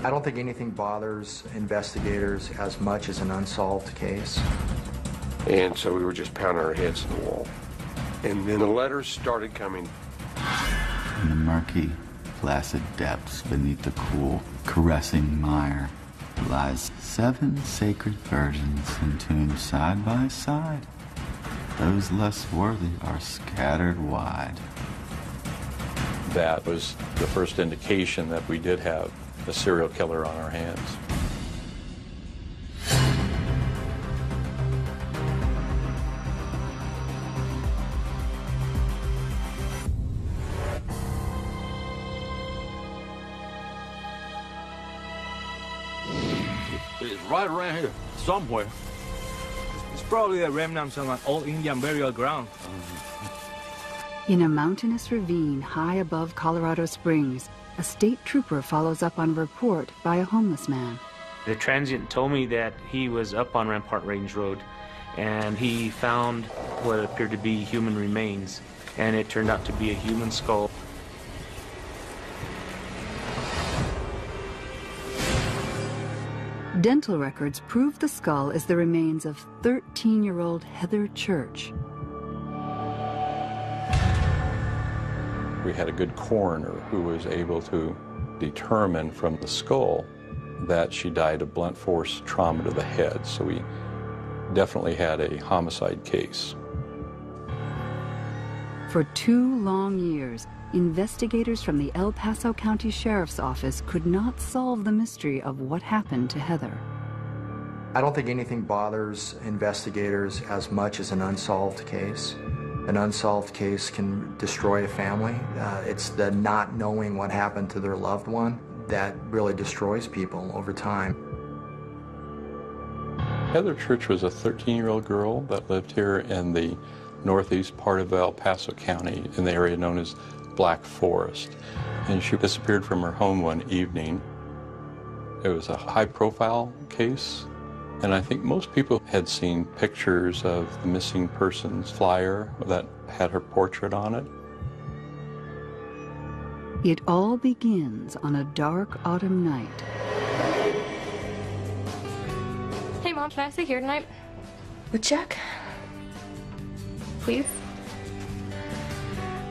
I don't think anything bothers investigators as much as an unsolved case. And so we were just pounding our heads in the wall. And then the letters started coming. In the murky, placid depths beneath the cool, caressing mire lies 7 sacred virgins entombed side by side. Those less worthy are scattered wide. That was the first indication that we did have a serial killer on our hands. It's right around here, somewhere. It's probably the remnants of an old Indian burial ground. In a mountainous ravine high above Colorado Springs, a state trooper follows up on a report by a homeless man. The transient told me that he was up on Rampart Range Road and he found what appeared to be human remains, and it turned out to be a human skull. Dental records prove the skull is the remains of 13-year-old Heather Church. We had a good coroner who was able to determine from the skull that she died of blunt force trauma to the head. So we definitely had a homicide case. For 2 long years, investigators from the El Paso County Sheriff's Office could not solve the mystery of what happened to Heather. I don't think anything bothers investigators as much as an unsolved case. An unsolved case can destroy a family. It's the not knowing what happened to their loved one that really destroys people over time. Heather Church was a 13-year-old girl that lived here in the northeast part of El Paso County in the area known as Black Forest. And she disappeared from her home one evening. It was a high-profile case. And I think most people had seen pictures of the missing persons flyer that had her portrait on it. It all begins on a dark autumn night. Hey, Mom, can I stay here tonight? With Jack? Please?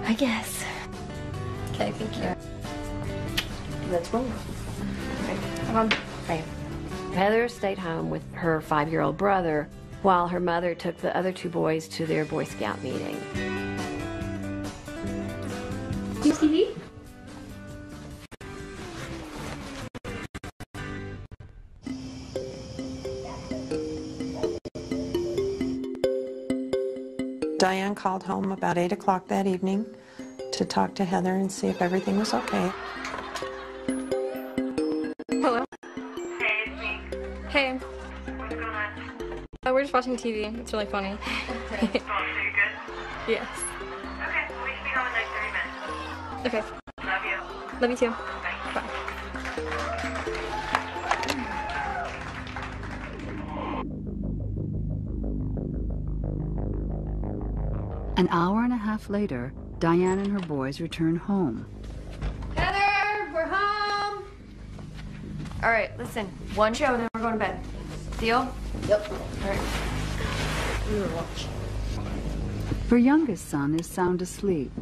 I guess. Okay, thank you. Let's roll. Okay, come on. Right. Heather stayed home with her 5-year-old brother while her mother took the other 2 boys to their Boy Scout meeting. TV? Diane called home about 8 o'clock that evening to talk to Heather and see if everything was okay. Hello? Hey, it's me. Hey. What's going on? We're just watching TV. It's really funny. So you good? Yes. Okay, we should be home in like 30 minutes. Okay. Love you. Love you too. Bye. Bye. An hour and a half later, Diane and her boys return home. Heather, we're home. All right, listen. One show, then we're going to bed. Deal? Yep. All right. We were watching. Her youngest son is sound asleep.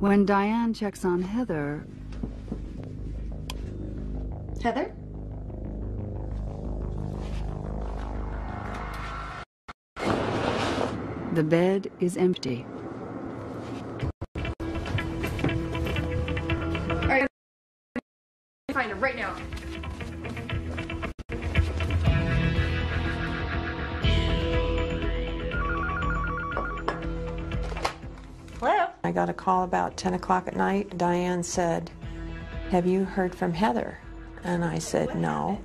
When Diane checks on Heather... Heather? The bed is empty. All right. Find her right now. Hello? I got a call about 10 o'clock at night. Diane said, "Have you heard from Heather?" And I said, "No."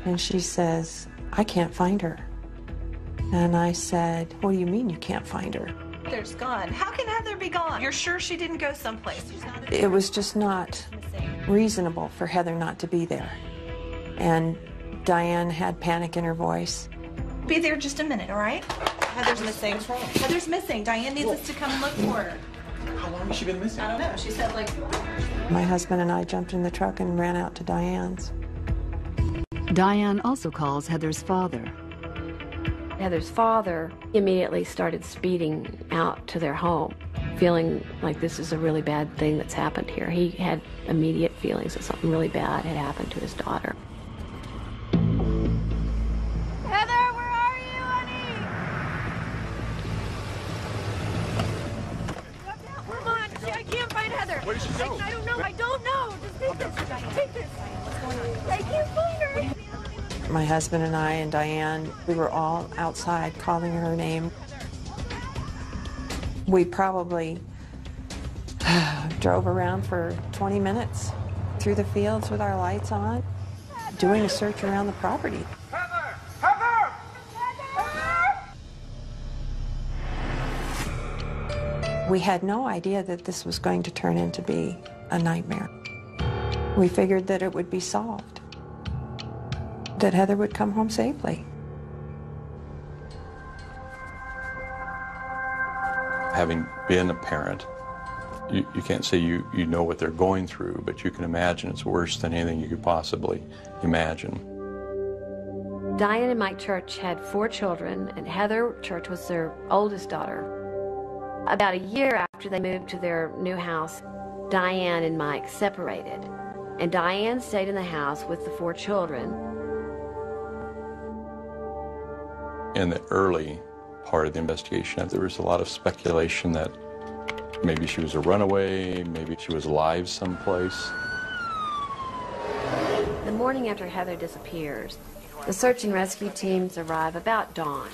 And she says, "I can't find her." And I said, "What do you mean you can't find her?" Heather's gone. How can Heather be gone? You're sure she didn't go someplace? It was just not reasonable for Heather not to be there. And Diane had panic in her voice. Be there just a minute, all right? Heather's missing. Heather's missing. Diane needs us to come and look for her. How long has she been missing? I don't know. She said like... My husband and I jumped in the truck and ran out to Diane's. Diane also calls Heather's father. Heather's father immediately started speeding out to their home, feeling like this is a really bad thing that's happened here. He had immediate feelings that something really bad had happened to his daughter. Heather, where are you, honey? Come on, I can't find Heather. Where did she go? I don't know. I don't know. Just take this. Take this. What's going on? I can't find her. My husband and I and Diane, we were all outside calling her name. We probably drove around for 20 minutes through the fields with our lights on, doing a search around the property. Heather! Heather! Heather! We had no idea that this was going to turn into be a nightmare. We figured that it would be solved, that Heather would come home safely. Having been a parent, you can't say you know what they're going through, but you can imagine it's worse than anything you could possibly imagine. Diane and Mike Church had 4 children, and Heather Church was their oldest daughter. About a year after they moved to their new house, Diane and Mike separated, and Diane stayed in the house with the 4 children. In the early part of the investigation, there was a lot of speculation that maybe she was a runaway, maybe she was alive someplace. The morning after Heather disappears, the search and rescue teams arrive about dawn,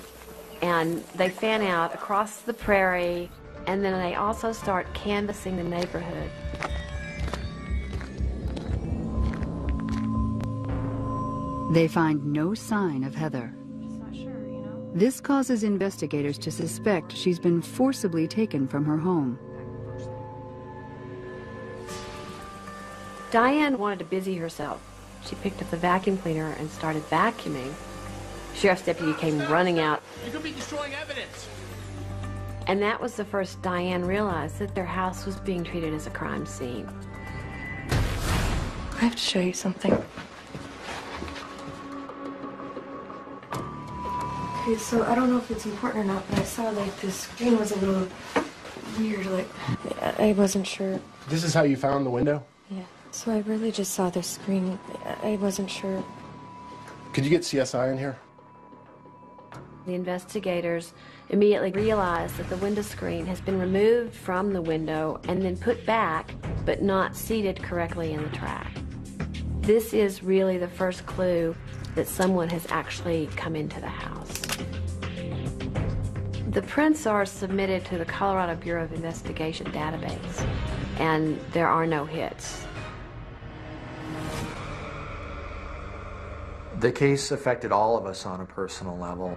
and they fan out across the prairie, and then they also start canvassing the neighborhood. They find no sign of Heather. This causes investigators to suspect she's been forcibly taken from her home. Diane wanted to busy herself. She picked up the vacuum cleaner and started vacuuming. Sheriff's deputy came running out. You could be destroying evidence. And that was the first Diane realized that their house was being treated as a crime scene. I have to show you something. Okay, so I don't know if it's important or not, but I saw like the screen was a little weird, like I wasn't sure. This is how you found the window? Yeah, so I really just saw the screen. I wasn't sure. Could you get CSI in here? The investigators immediately realized that the window screen has been removed from the window and then put back, but not seated correctly in the track. This is really the first clue that someone has actually come into the house. The prints are submitted to the Colorado Bureau of Investigation database, and there are no hits. The case affected all of us on a personal level.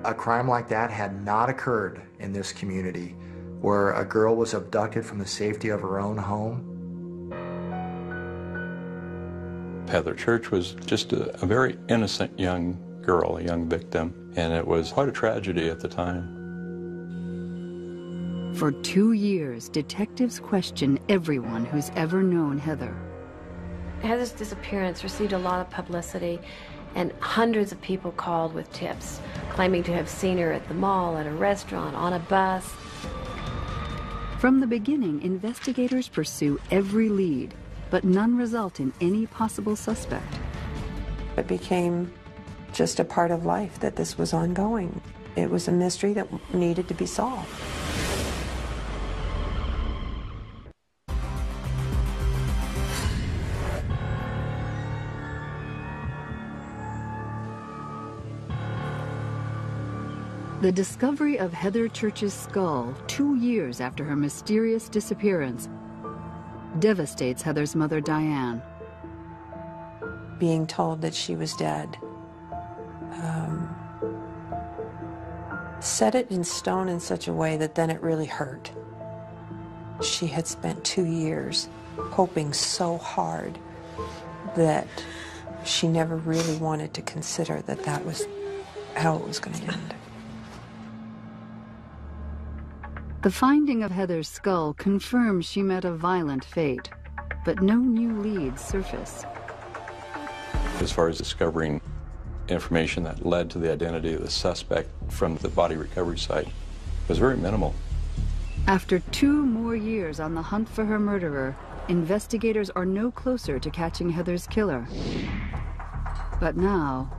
A crime like that had not occurred in this community, where a girl was abducted from the safety of her own home. Heather Church was just a very innocent young girl, a young victim, and it was quite a tragedy at the time. For 2 years, detectives question everyone who's ever known Heather. Heather's disappearance received a lot of publicity, and hundreds of people called with tips, claiming to have seen her at the mall, at a restaurant, on a bus. From the beginning, investigators pursue every lead, but none result in any possible suspect. It became just a part of life that this was ongoing. It was a mystery that needed to be solved. The discovery of Heather Church's skull 2 years after her mysterious disappearance devastates Heather's mother, Diane. Being told that she was dead set it in stone in such a way that then it really hurt. She had spent 2 years hoping so hard that she never really wanted to consider that that was how it was going to end. The finding of Heather's skull confirms she met a violent fate, but no new leads surface. As far as discovering information that led to the identity of the suspect from the body recovery site, was very minimal. After 2 more years on the hunt for her murderer, investigators are no closer to catching Heather's killer. But now,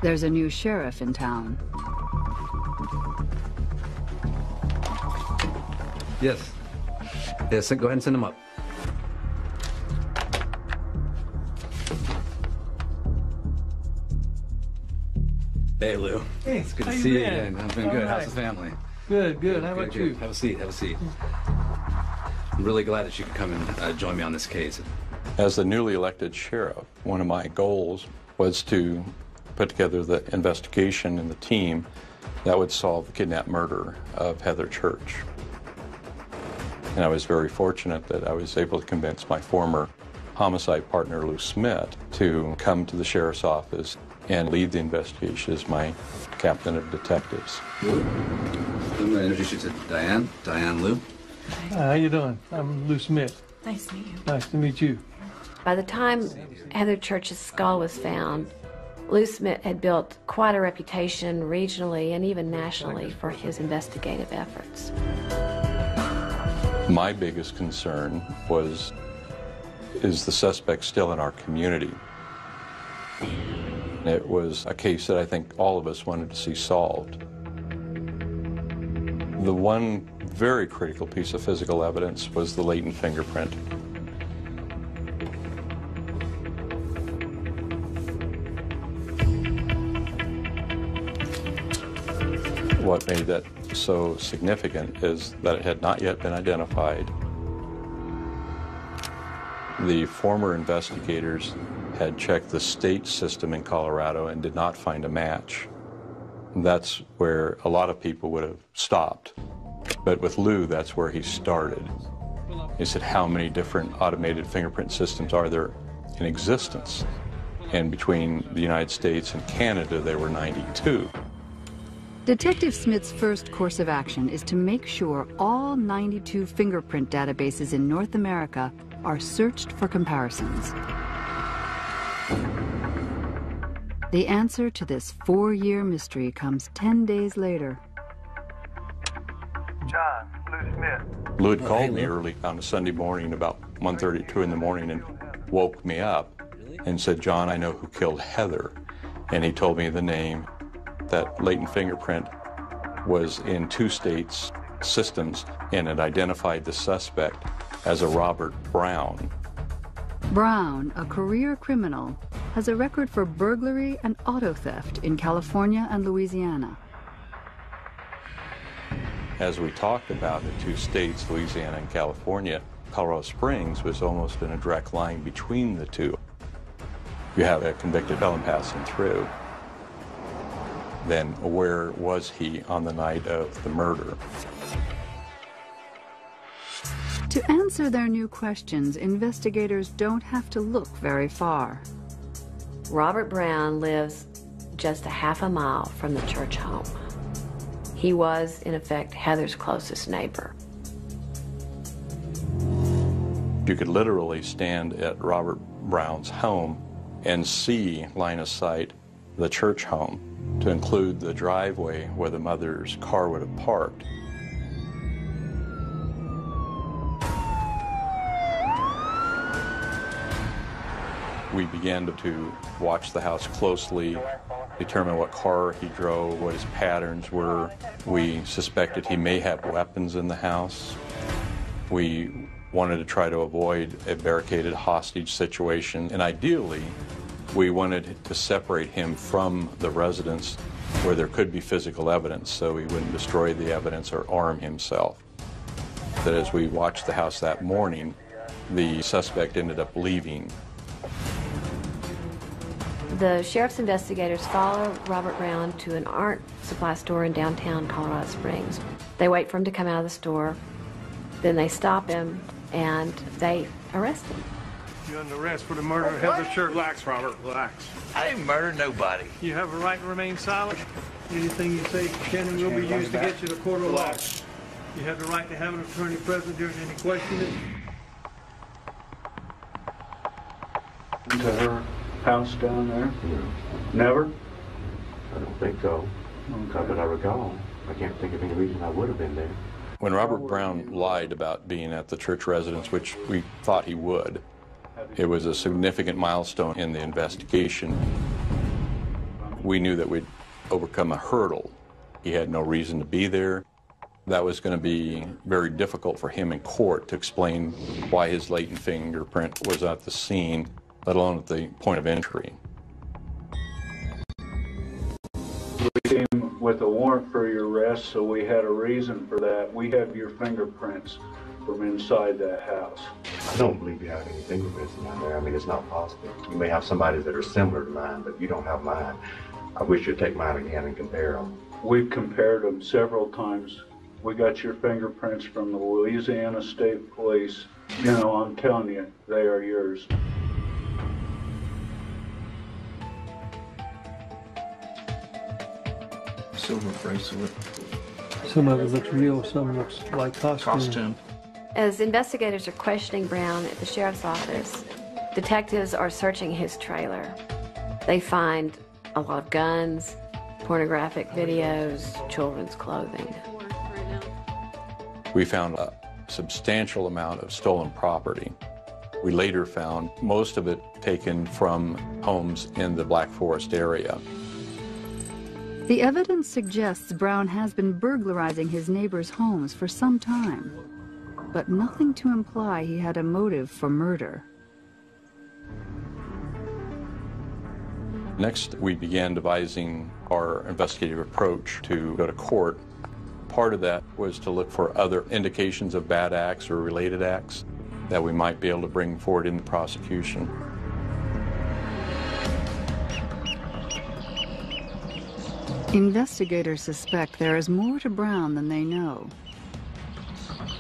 there's a new sheriff in town. Yes. Yes, go ahead and send him up. Hey, Lou. Hey, it's good how to you see you been? again. I've been All good. right. How's the family? Good. How about you? Have a seat. Have a seat. I'm really glad that you could come and join me on this case. As the newly elected sheriff, one of my goals was to put together the investigation and the team that would solve the kidnapped murder of Heather Church. And I was very fortunate that I was able to convince my former homicide partner, Lou Smith, to come to the sheriff's office and lead the investigation as my captain of detectives. Lou, I'm going to introduce you to Diane. Diane Lou. Hi, how you doing? I'm Lou Smith. Nice to meet you. Nice to meet you. By the time Heather Church's skull was found, Lou Smith had built quite a reputation regionally and even nationally for his investigative efforts. My biggest concern was, is the suspect still in our community? It was a case that I think all of us wanted to see solved. The one very critical piece of physical evidence was the latent fingerprint. What made that so significant is that it had not yet been identified. The former investigators had checked the state system in Colorado and did not find a match. That's where a lot of people would have stopped. But with Lou, that's where he started. He said, how many different automated fingerprint systems are there in existence? And between the United States and Canada, there were 92. Detective Smith's first course of action is to make sure all 92 fingerprint databases in North America are searched for comparisons. The answer to this 4-year mystery comes 10 days later. John, Lou Smith. Lou had called me early on a Sunday morning about 1:30, 2 in the morning and woke me up and said, John, I know who killed Heather. And he told me the name. That latent fingerprint was in 2 states' systems and it identified the suspect as a Robert Browne. Browne, a career criminal, has a record for burglary and auto theft in California and Louisiana. As we talked about the 2 states, Louisiana and California, Colorado Springs was almost in a direct line between the 2. You have a convicted felon passing through. Then where was he on the night of the murder? To answer their new questions, investigators don't have to look very far. Robert Browne lives just a half a mile from the Church home. He was, in effect, Heather's closest neighbor. You could literally stand at Robert Browne's home and see, line of sight, the Church home, to include the driveway where the mother's car would have parked. We began to watch the house closely, determine what car he drove, what his patterns were. We suspected he may have weapons in the house. We wanted to try to avoid a barricaded hostage situation, and ideally, we wanted to separate him from the residence where there could be physical evidence so he wouldn't destroy the evidence or arm himself. That as we watched the house that morning, the suspect ended up leaving. The sheriff's investigators follow Robert Browne to an art supply store in downtown Colorado Springs. They wait for him to come out of the store, then they stop him and they arrest him. You're under arrest for the murder of Heather Church. Relax, Robert, relax. I didn't murder nobody. You have a right to remain silent. Anything you say can and will be used to get you to court of law. You have the right to have an attorney present during any questioning. To her house down there? Never? I don't think so. Not that I recall. I can't think of any reason I would have been there. When Robert Browne lied about being at the church residence, which we thought he would, it was a significant milestone in the investigation. We knew that we'd overcome a hurdle. He had no reason to be there. That was going to be very difficult for him in court to explain why his latent fingerprint was at the scene, let alone at the point of entry. We came with a warrant for your arrest, so we had a reason for that. We have your fingerprints from inside that house. I don't believe you have any fingerprints down there. I mean, it's not possible. You may have somebody that are similar to mine, but you don't have mine. I wish you'd take mine again and compare them. We've compared them several times. We got your fingerprints from the Louisiana State Police. You know, I'm telling you, they are yours. Silver bracelet. Some of it looks real, some looks like costume. As investigators are questioning Browne at the sheriff's office, detectives are searching his trailer. They find a lot of guns, pornographic videos, children's clothing. We found a substantial amount of stolen property. We later found most of it taken from homes in the Black Forest area. The evidence suggests Browne has been burglarizing his neighbors' homes for some time, but nothing to imply he had a motive for murder. Next, we began devising our investigative approach to go to court. Part of that was to look for other indications of bad acts or related acts that we might be able to bring forward in the prosecution. Investigators suspect there is more to Browne than they know.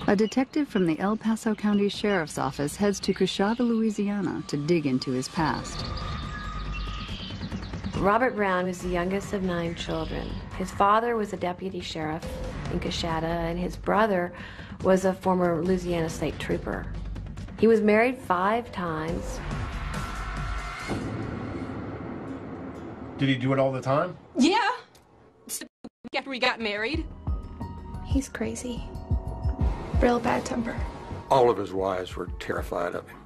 A detective from the El Paso County Sheriff's Office heads to Keppe, Louisiana to dig into his past. Robert Browne was the youngest of 9 children. His father was a deputy sheriff in Keppe, and his brother was a former Louisiana state trooper. He was married 5 times. Did he do it all the time? Yeah. After we got married. He's crazy. Real bad temper. All of his wives were terrified of him,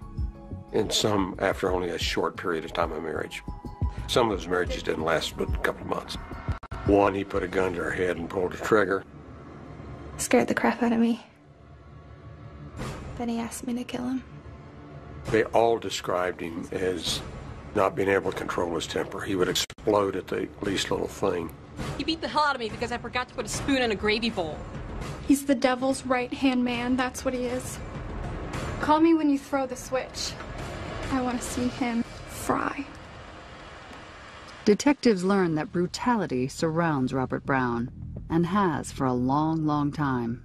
and some after only a short period of time of marriage. Some of his marriages didn't last but a couple of months. One, he put a gun to her head and pulled the trigger. Scared the crap out of me. Then he asked me to kill him. They all described him as not being able to control his temper. He would explode at the least little thing. He beat the hell out of me because I forgot to put a spoon in a gravy bowl. He's the devil's right-hand man, that's what he is. Call me when you throw the switch. I want to see him fry. Detectives learn that brutality surrounds Robert Browne, and has for a long, long time.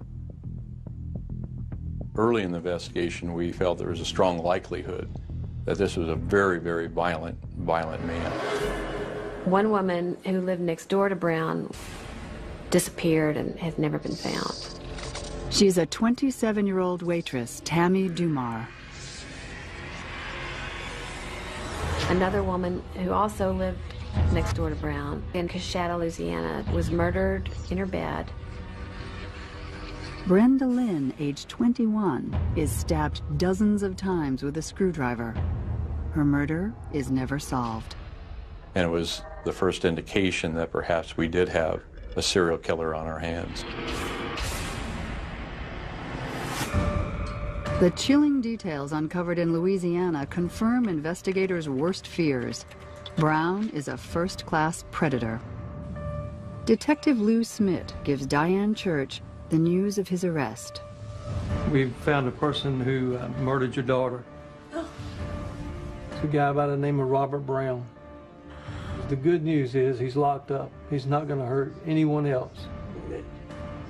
Early in the investigation, we felt there was a strong likelihood that this was a very, very violent man. One woman who lived next door to Browne disappeared and has never been found. She's a 27-year-old waitress, Tammy Dumar. Another woman who also lived next door to Browne in Keppe, Louisiana, was murdered in her bed. Brenda Lynn, age 21, is stabbed dozens of times with a screwdriver. Her murder is never solved. And it was the first indication that perhaps we did have a serial killer on our hands. The chilling details uncovered in Louisiana confirm investigators' worst fears. Browne is a first-class predator. Detective Lou Smith gives Diane Church the news of his arrest. We found a person who murdered your daughter. It's a guy by the name of Robert Browne. The good news is he's locked up. He's not going to hurt anyone else.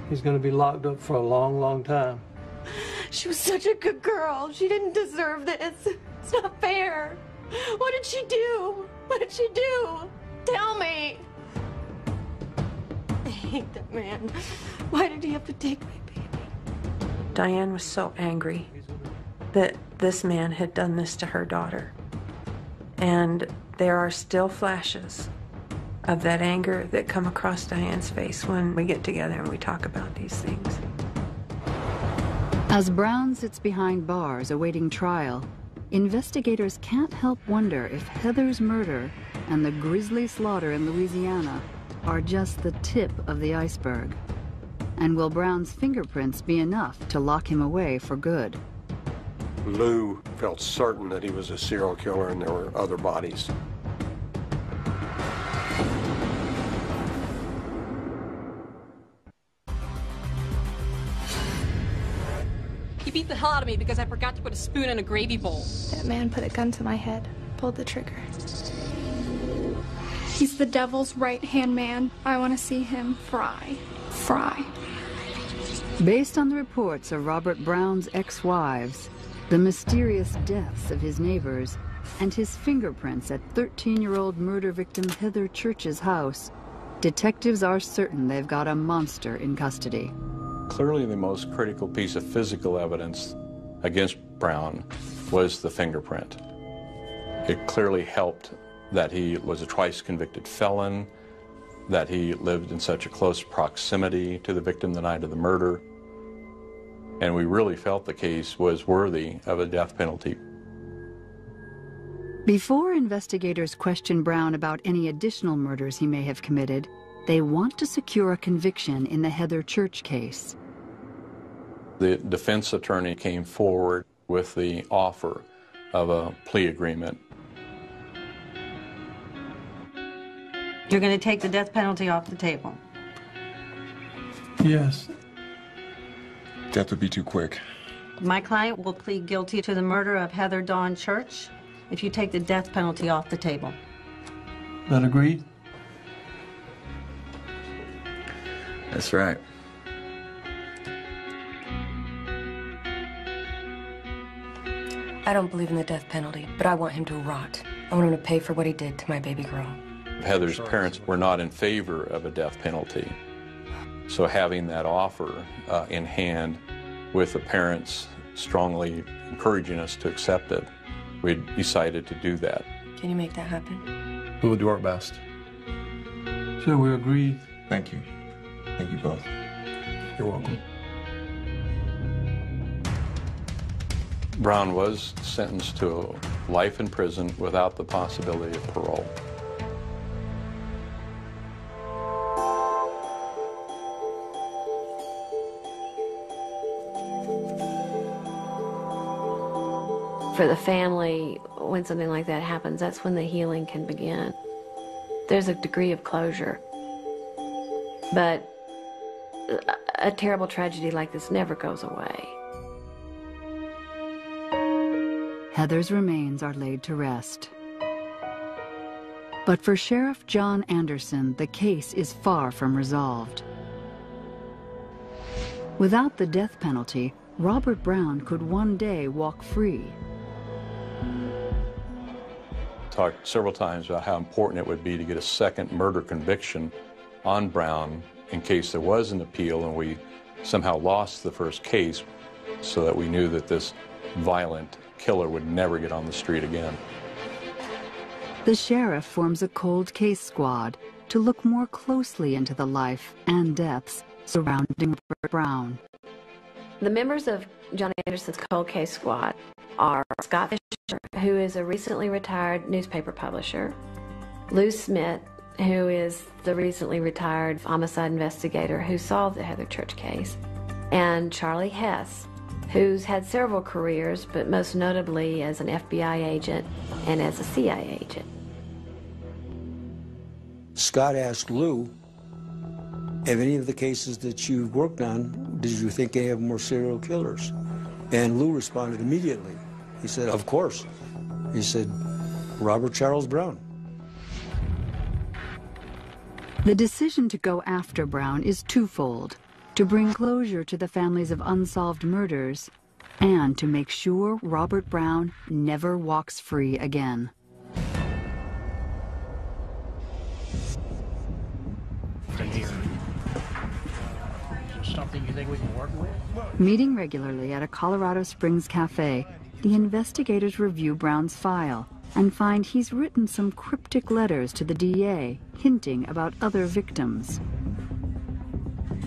He's going to be locked up for a long, long time. She was such a good girl. She didn't deserve this. It's not fair. What did she do? What did she do? Tell me. I hate that man. Why did he have to take my baby? Diane was so angry that this man had done this to her daughter. And there are still flashes of that anger that come across Diane's face when we get together and we talk about these things. As Browne sits behind bars awaiting trial, investigators can't help wonder if Heather's murder and the grisly slaughter in Louisiana are just the tip of the iceberg. And will Browne's fingerprints be enough to lock him away for good? Lou felt certain that he was a serial killer and there were other bodies. He beat the hell out of me because I forgot to put a spoon in a gravy bowl. That man put a gun to my head, pulled the trigger. He's the devil's right-hand man. I want to see him fry. Fry. Based on the reports of Robert Browne's ex-wives, the mysterious deaths of his neighbors, and his fingerprints at 13-year-old murder victim Heather Church's house, detectives are certain they've got a monster in custody. Clearly the most critical piece of physical evidence against Browne was the fingerprint. It clearly helped that he was a twice-convicted felon, that he lived in such a close proximity to the victim the night of the murder, and we really felt the case was worthy of a death penalty. Before investigators question Browne about any additional murders he may have committed, they want to secure a conviction in the Heather Church case. The defense attorney came forward with the offer of a plea agreement. You're going to take the death penalty off the table? Yes. Death would be too quick. My client will plead guilty to the murder of Heather Dawn Church if you take the death penalty off the table. That agreed? That's right. I don't believe in the death penalty, but I want him to rot. I want him to pay for what he did to my baby girl. Heather's parents were not in favor of a death penalty. So having that offer in hand with the parents strongly encouraging us to accept it, we decided to do that. Can you make that happen? We will do our best. So we agreed. Thank you. Thank you both. You're welcome. Browne was sentenced to life in prison without the possibility of parole. For the family, when something like that happens, that's when the healing can begin. There's a degree of closure. But a terrible tragedy like this never goes away. Heather's remains are laid to rest. But for Sheriff John Anderson, the case is far from resolved. Without the death penalty, Robert Browne could one day walk free. Talked several times about how important it would be to get a second murder conviction on Browne in case there was an appeal and we somehow lost the first case, so that we knew that this violent killer would never get on the street again. The sheriff forms a cold case squad to look more closely into the life and deaths surrounding Robert Browne. The members of John Anderson's cold case squad are Scott Fisher, who is a recently retired newspaper publisher, Lou Smith, who is the recently retired homicide investigator who solved the Heather Church case, and Charlie Hess, who's had several careers, but most notably as an FBI agent and as a CIA agent. Scott asked Lou, have any of the cases that you've worked on, did you think they have more serial killers? And Lou responded immediately. He said, of course. He said, Robert Charles Browne. The decision to go after Browne is twofold: to bring closure to the families of unsolved murders, and to make sure Robert Browne never walks free again. something you think we can work with? Meeting regularly at a Colorado Springs cafe, the investigators review Browne's file and find he's written some cryptic letters to the DA, hinting about other victims.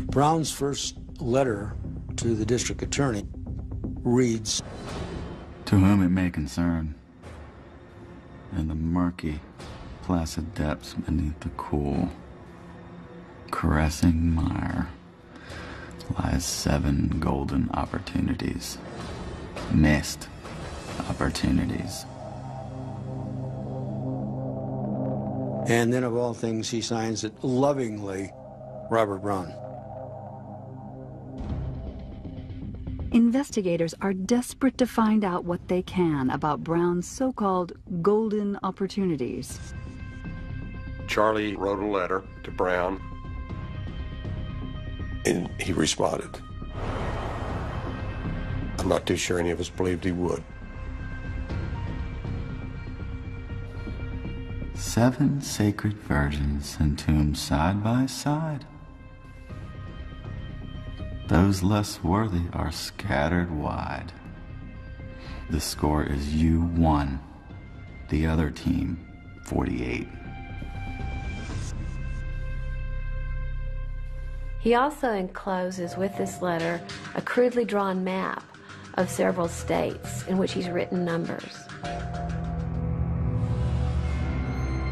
Browne's first letter to the district attorney reads, "To whom it may concern, in the murky, placid depths beneath the cool, caressing mire lies 7 golden opportunities, missed opportunities." And then of all things, he signs it lovingly, Robert Browne. Investigators are desperate to find out what they can about Browne's so-called golden opportunities. Charlie wrote a letter to Browne, and he responded. I'm not too sure any of us believed he would. 7 sacred virgins entombed side by side. Those less worthy are scattered wide. The score is you 1, the other team 48. He also encloses with this letter a crudely drawn map of several states in which he's written numbers.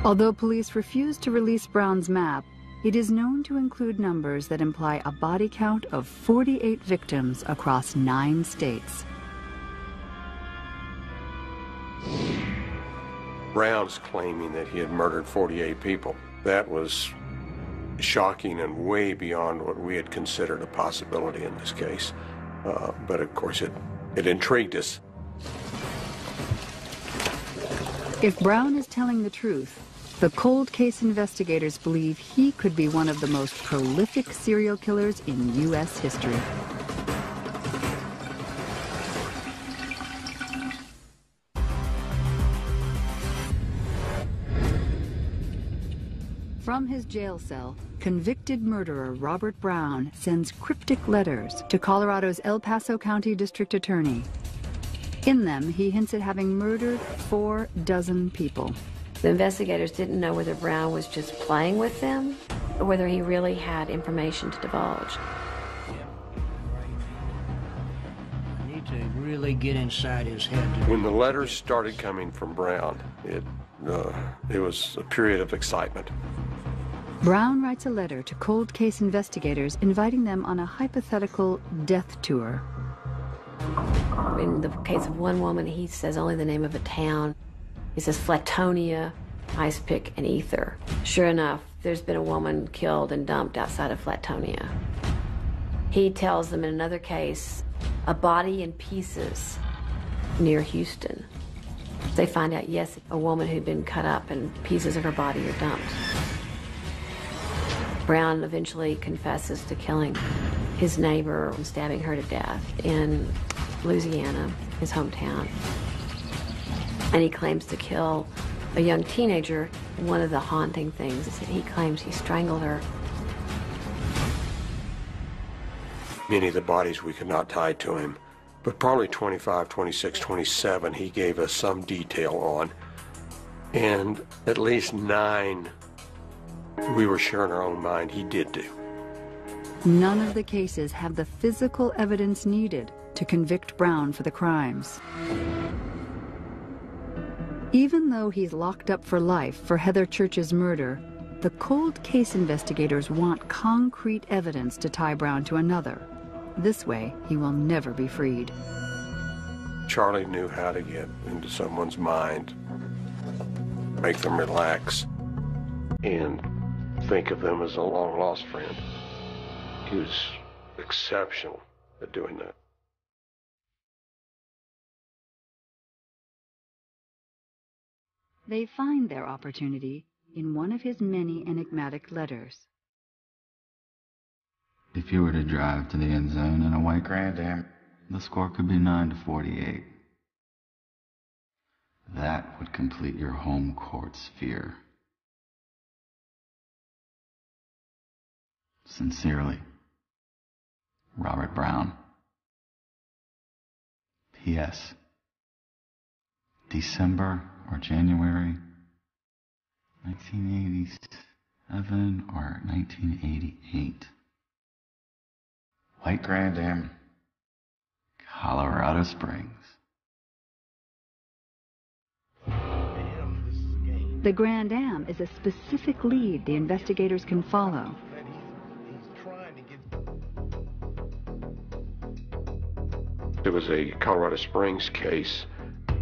Although police refuse to release Browne's map, it is known to include numbers that imply a body count of 48 victims across 9 states. Browne's claiming that he had murdered 48 people. That was shocking and way beyond what we had considered a possibility in this case. But of course it intrigued us. If Browne is telling the truth, the cold case investigators believe he could be one of the most prolific serial killers in U.S. history. From his jail cell, convicted murderer Robert Browne sends cryptic letters to Colorado's El Paso County District Attorney. In them, he hints at having murdered 4 dozen people. The investigators didn't know whether Browne was just playing with them or whether he really had information to divulge. I need to really get inside his head. When the letters started coming from Browne, it was a period of excitement. Browne writes a letter to cold case investigators inviting them on a hypothetical death tour. In the case of one woman, he says only the name of a town. He says Flatonia, Ice Pick, and Ether. Sure enough, there's been a woman killed and dumped outside of Flatonia. He tells them in another case, a body in pieces near Houston. They find out, yes, a woman who'd been cut up and pieces of her body are dumped. Browne eventually confesses to killing his neighbor and stabbing her to death in Louisiana, his hometown. And he claims to kill a young teenager. One of the haunting things is that he claims he strangled her. Many of the bodies we could not tie to him, but probably 25, 26, 27 he gave us some detail on. And at least 9 we were sure in our own mind he did do. None of the cases have the physical evidence needed to convict Browne for the crimes. Even though he's locked up for life for Heather Church's murder, the cold case investigators want concrete evidence to tie Browne to another. This way, he will never be freed. Charlie knew how to get into someone's mind, make them relax, and think of them as a long-lost friend. He was exceptional at doing that. They find their opportunity in one of his many enigmatic letters. If you were to drive to the end zone in a white Grand Am, the score could be 9-48. That would complete your home court sphere. Sincerely, Robert Browne. P.S. December or January 1987 or 1988. White Grand Am, Colorado Springs. The Grand Am is a specific lead the investigators can follow. It was a Colorado Springs case,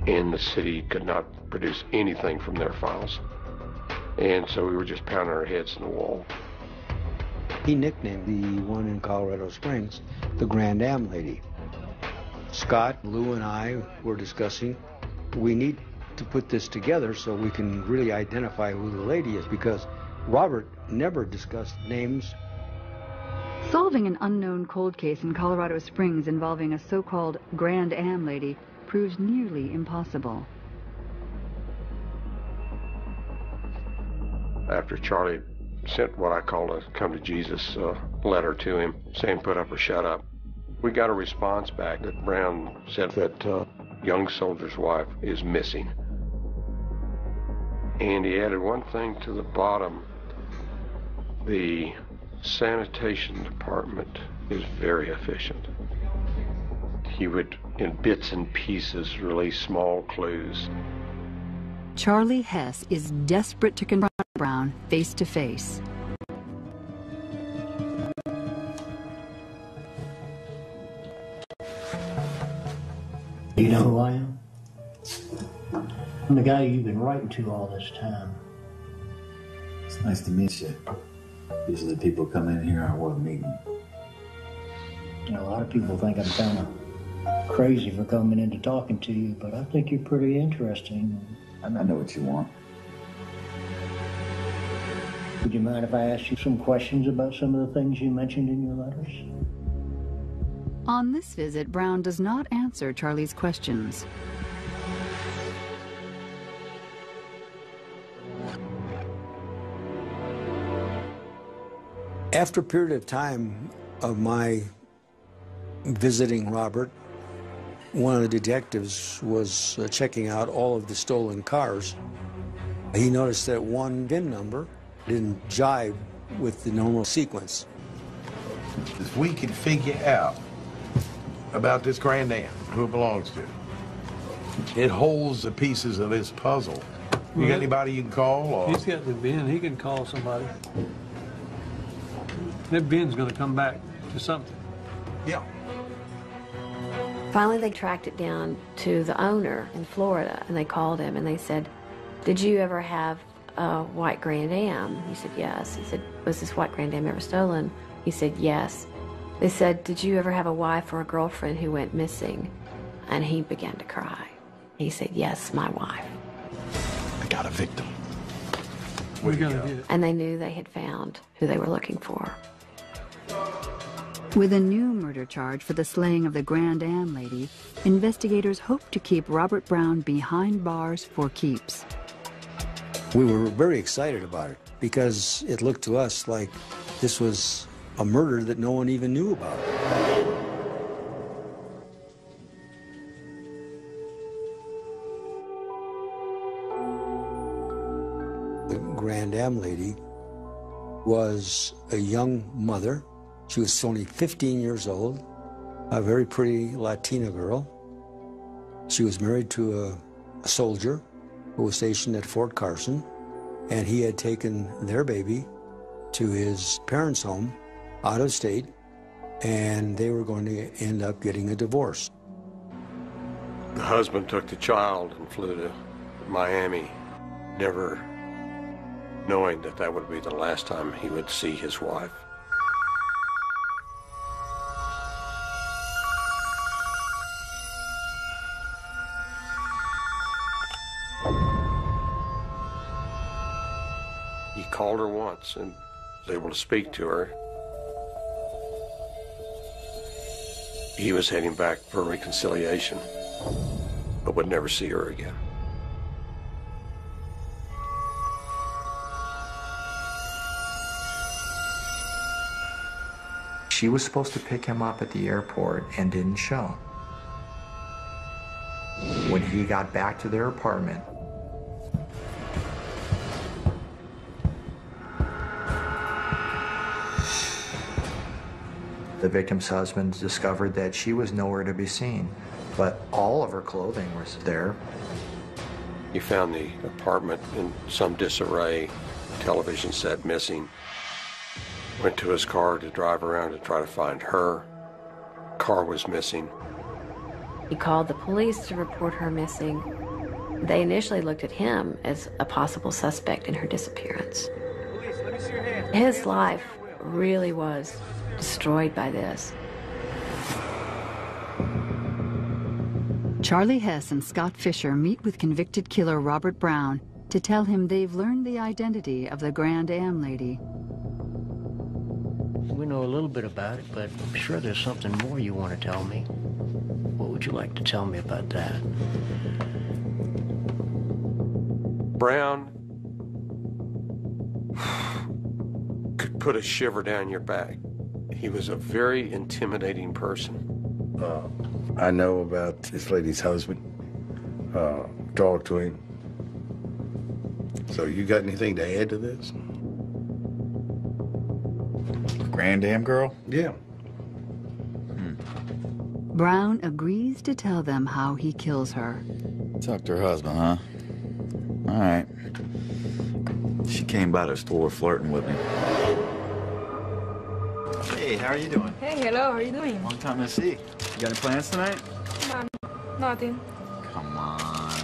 and the city could not produce anything from their files. And so we were just pounding our heads in the wall. He nicknamed the one in Colorado Springs the Grand Am Lady. Scott, Lou, and I were discussing, we need to put this together so we can really identify who the lady is, because Robert never discussed names. Solving an unknown cold case in Colorado Springs involving a so-called Grand Am Lady proves nearly impossible. After Charlie sent what I call a come to Jesus letter to him, saying put up or shut up, we got a response back that Browne said that young soldier's wife is missing. And he added one thing to the bottom: the sanitation department is very efficient. He would, in bits and pieces, release small clues. Charlie Hess is desperate to confront Browne face to face. Do you know who I am? I'm the guy you've been writing to all this time. It's nice to meet you. Usually people come in here I want to meet them. You know, a lot of people think I'm kind of crazy for coming in to talking to you, but I think you're pretty interesting. I know what you want. Would you mind if I asked you some questions about some of the things you mentioned in your letters? On this visit, Browne does not answer Charlie's questions. After a period of time of my visiting Robert, one of the detectives was checking out all of the stolen cars. He noticed that one VIN number didn't jive with the normal sequence. If we could figure out about this Grand Am, who it belongs to, it holds the pieces of this puzzle. You got anybody you can call? Or? He's got the VIN. He can call somebody. That VIN's going to come back to something. Yeah. Finally, they tracked it down to the owner in Florida, and they called him, and they said, "Did you ever have a white Grand Am?" He said, "Yes." He said, "Was this white Grand Am ever stolen?" He said, "Yes." They said, "Did you ever have a wife or a girlfriend who went missing?" And he began to cry. He said, "Yes, my wife." I got a victim. We're going to get it. And they knew they had found who they were looking for. With a new murder charge for the slaying of the Grand Am Lady, investigators hope to keep Robert Browne behind bars for keeps. We were very excited about it because it looked to us like this was a murder that no one even knew about. The Grand Am Lady was a young mother. She was only 15 years old, a very pretty Latina girl. She was married to a soldier who was stationed at Fort Carson, and he had taken their baby to his parents' home out of state, and they were going to end up getting a divorce. The husband took the child and flew to Miami, never knowing that that would be the last time he would see his wife. He called her once and was able to speak to her. He was heading back for reconciliation, but would never see her again. She was supposed to pick him up at the airport and didn't show. When he got back to their apartment, the victim's husband discovered that she was nowhere to be seen, but all of her clothing was there. He found the apartment in some disarray, television set missing. Went to his car to drive around to try to find her. Car was missing. He called the police to report her missing. They initially looked at him as a possible suspect in her disappearance. Police, let me see your hands. His life really was destroyed by this. Charlie Hess and Scott Fisher meet with convicted killer Robert Browne to tell him they've learned the identity of the Grand Am lady. We know a little bit about it, but I'm sure there's something more you want to tell me. What would you like to tell me about that? Browne could put a shiver down your back. He was a very intimidating person. I know about this lady's husband. Talked to him. So you got anything to add to this? Grand Am girl? Yeah. Browne agrees to tell them how he kills her. Talk to her husband, huh? All right. She came by the store flirting with me. Hey, how are you doing? Hey, hello, how are you doing? Long time no see. You got any plans tonight? Nothing. Come on.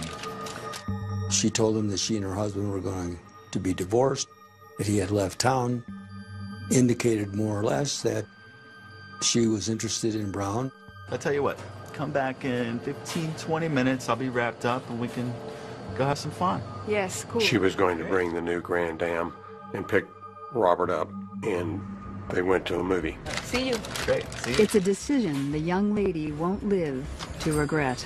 She told him that she and her husband were going to be divorced, that he had left town, indicated more or less that she was interested in Browne. I'll tell you what, come back in 15, 20 minutes. I'll be wrapped up and we can go have some fun. Yes, cool. She was going to bring the new Grand Am and pick Robert up, and they went to a movie. See you. Great, see you. It's a decision the young lady won't live to regret.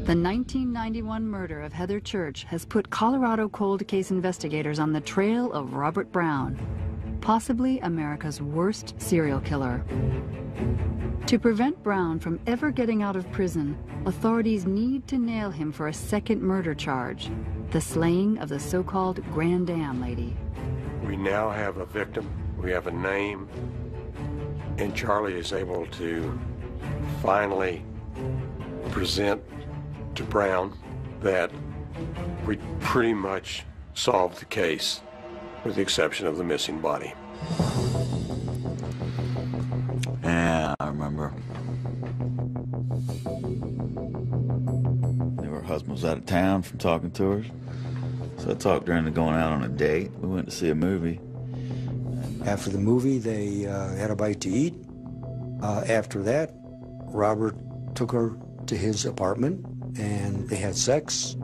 The 1991 murder of Heather Church has put Colorado cold case investigators on the trail of Robert Browne, possibly America's worst serial killer. To prevent Browne from ever getting out of prison, authorities need to nail him for a second murder charge, the slaying of the so-called Grand Am lady. We now have a victim, we have a name, and Charlie is able to finally present to Browne that we pretty much solved the case, with the exception of the missing body. Yeah, I remember. Her husband was out of town from talking to her. So I talked her into going out on a date. We went to see a movie. After the movie, they had a bite to eat. After that, Robert took her to his apartment and they had sex.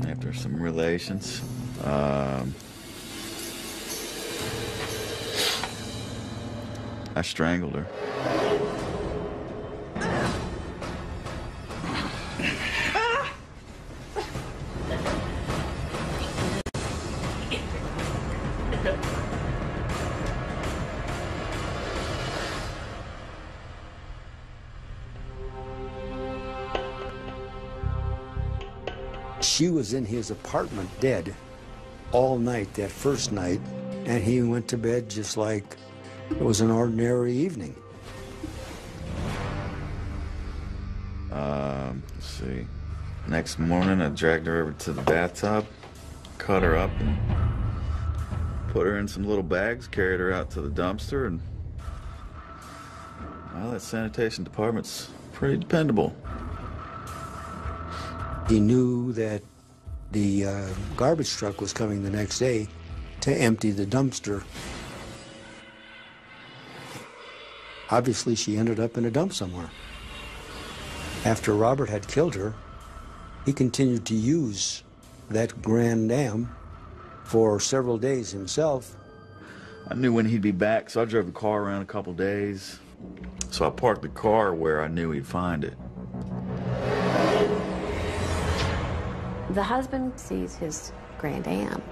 After some relations, I strangled her. She was in his apartment dead all night that first night, and he went to bed just like it was an ordinary evening. Let's see. Next morning, I dragged her over to the bathtub, cut her up, and put her in some little bags, carried her out to the dumpster, and well, that sanitation department's pretty dependable. He knew that the garbage truck was coming the next day to empty the dumpster. Obviously, she ended up in a dump somewhere. After Robert had killed her, he continued to use that Grand Am for several days himself. I knew when he'd be back, so I drove the car around a couple days. So I parked the car where I knew he'd find it. The husband sees his Grand Am.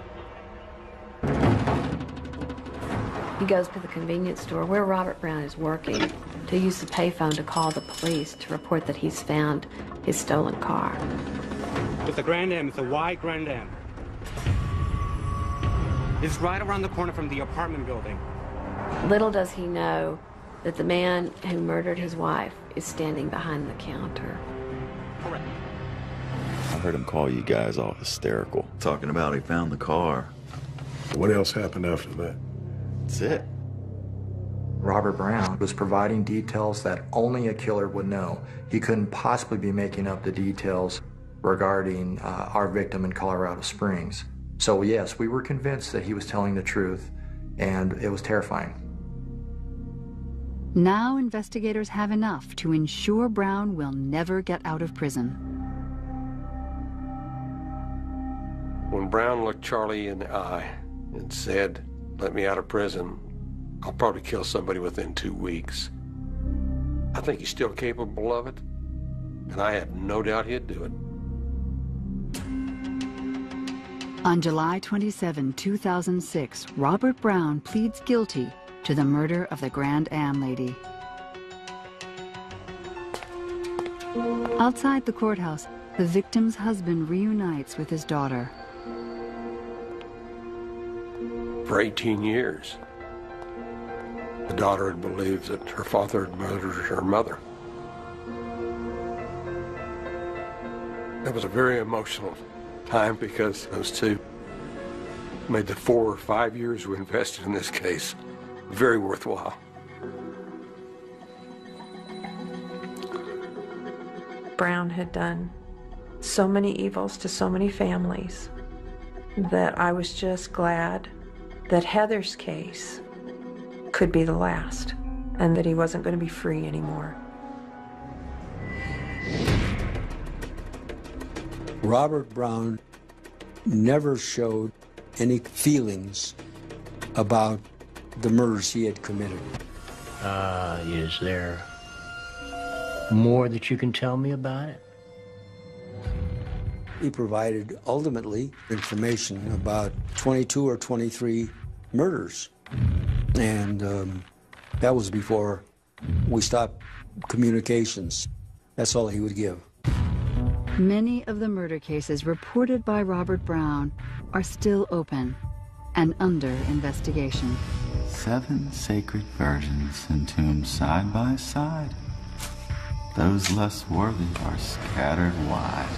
He goes to the convenience store where Robert Browne is working to use the payphone to call the police to report that he's found his stolen car. It's a Grand Am. It's a white Grand Am. It's right around the corner from the apartment building. Little does he know that the man who murdered his wife is standing behind the counter. Correct. I heard him call you guys all hysterical, talking about he found the car. What else happened after that? That's it. Robert Browne was providing details that only a killer would know. He couldn't possibly be making up the details regarding our victim in Colorado Springs. So yes, we were convinced that he was telling the truth, and it was terrifying. Now investigators have enough to ensure Browne will never get out of prison. When Browne looked Charlie in the eye and said, "Let me out of prison, I'll probably kill somebody within 2 weeks," I think he's still capable of it, and I have no doubt he'd do it. On July 27, 2006, Robert Browne pleads guilty to the murder of the Grand Am lady. Outside the courthouse, the victim's husband reunites with his daughter. For 18 years, the daughter had believed that her father had murdered her mother. It was a very emotional time because those two made the 4 or 5 years we invested in this case very worthwhile. Browne had done so many evils to so many families that I was just glad that Heather's case could be the last and that he wasn't going to be free anymore. Robert Browne never showed any feelings about the murders he had committed. Is there more that you can tell me about it? He provided, ultimately, information about 22 or 23 murders. And that was before we stopped communications. That's all he would give. Many of the murder cases reported by Robert Browne are still open and under investigation. 7 sacred virgins entombed side by side. Those less worthy are scattered wide.